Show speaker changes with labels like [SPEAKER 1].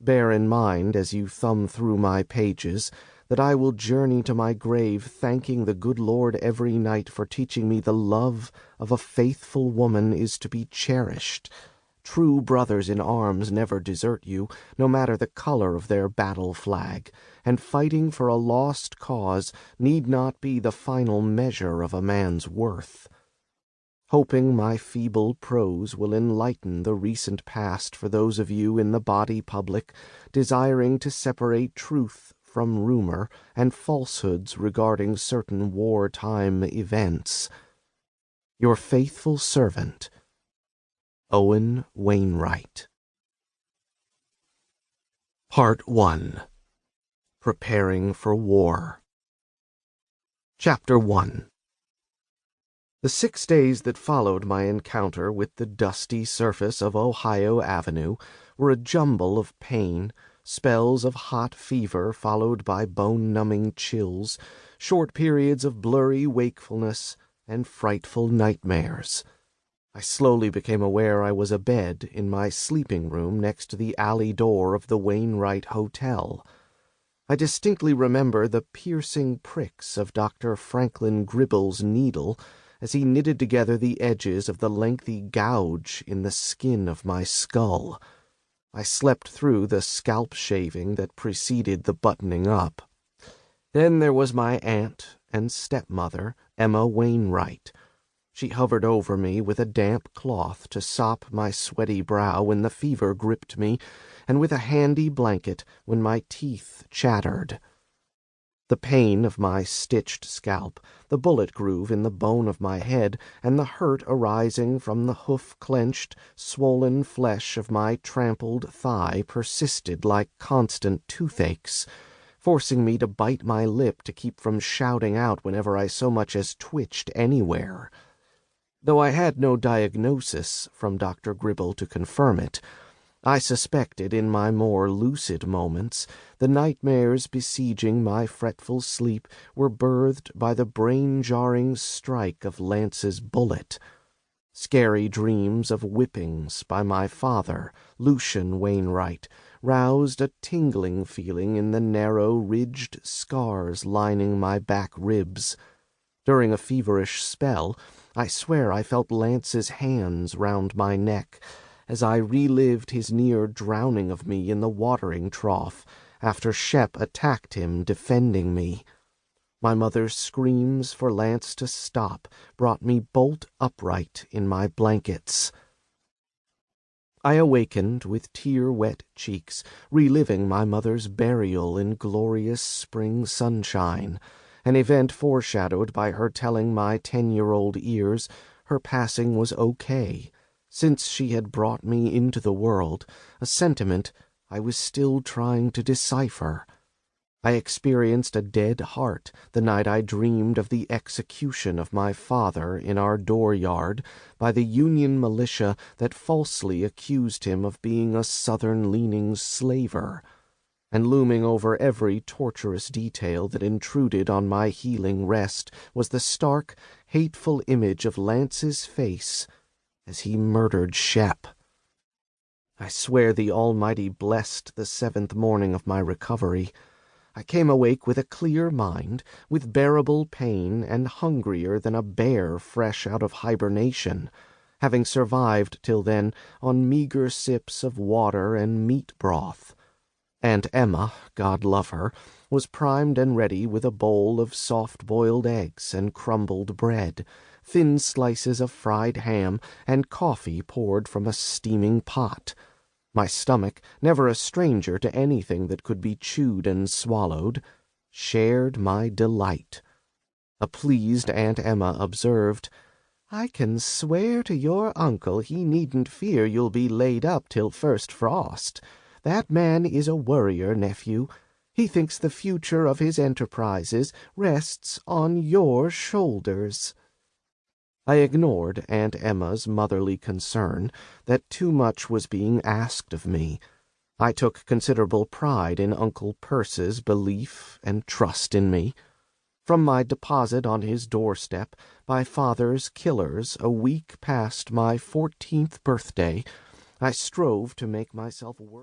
[SPEAKER 1] Bear in mind, as you thumb through my pages, that I will journey to my grave thanking the good Lord every night for teaching me the love of a faithful woman is to be cherished. True brothers in arms never desert you, no matter the color of their battle flag, and fighting for a lost cause need not be the final measure of a man's worth. Hoping my feeble prose will enlighten the recent past for those of you in the body public desiring to separate truth from rumor and falsehoods regarding certain wartime events. Your faithful servant, Owen Wainwright. Part 1. Preparing for War. Chapter 1. The 6 days that followed my encounter with the dusty surface of Ohio Avenue were a jumble of pain, spells of hot fever followed by bone-numbing chills, short periods of blurry wakefulness, and frightful nightmares. I slowly became aware I was abed in my sleeping room next to the alley door of the Wainwright Hotel. I distinctly remember the piercing pricks of Dr. Franklin Gribble's needle as he knitted together the edges of the lengthy gouge in the skin of my skull. I slept through the scalp shaving that preceded the buttoning up. Then there was my aunt and stepmother, Emma Wainwright. She hovered over me with a damp cloth to sop my sweaty brow when the fever gripped me, and with a handy blanket when my teeth chattered. The pain of my stitched scalp, the bullet groove in the bone of my head, and the hurt arising from the hoof-clenched, swollen flesh of my trampled thigh persisted like constant toothaches, forcing me to bite my lip to keep from shouting out whenever I so much as twitched anywhere. Though I had no diagnosis from Dr. Gribble to confirm it, I suspected in my more lucid moments the nightmares besieging my fretful sleep were birthed by the brain-jarring strike of Lance's bullet. Scary dreams of whippings by my father, Lucian Wainwright, roused a tingling feeling in the narrow, ridged scars lining my back ribs. During a feverish spell, I swear I felt Lance's hands round my neck, as I relived his near drowning of me in the watering trough after Shep attacked him defending me. My mother's screams for Lance to stop brought me bolt upright in my blankets. I awakened with tear-wet cheeks, reliving my mother's burial in glorious spring sunshine, an event foreshadowed by her telling my 10-year-old ears her passing was okay, since she had brought me into the world, a sentiment I was still trying to decipher. I experienced a dead heart the night I dreamed of the execution of my father in our dooryard by the Union militia that falsely accused him of being a Southern-leaning slaver, and looming over every torturous detail that intruded on my healing rest was the stark, hateful image of Lance's face as he murdered Shep. I swear the Almighty blessed the 7th morning of my recovery. I came awake with a clear mind, with bearable pain, and hungrier than a bear fresh out of hibernation, having survived till then on meager sips of water and meat broth. Aunt Emma, God love her, was primed and ready with a bowl of soft-boiled eggs and crumbled bread, thin slices of fried ham, and coffee poured from a steaming pot. My stomach, never a stranger to anything that could be chewed and swallowed, shared my delight. A pleased Aunt Emma observed, "I can swear to your uncle he needn't fear you'll be laid up till first frost. That man is a worrier, nephew. He thinks the future of his enterprises rests on your shoulders." I ignored Aunt Emma's motherly concern that too much was being asked of me. I took considerable pride in Uncle Percy's belief and trust in me. From my deposit on his doorstep by father's killers a week past my 14th birthday, I strove to make myself worth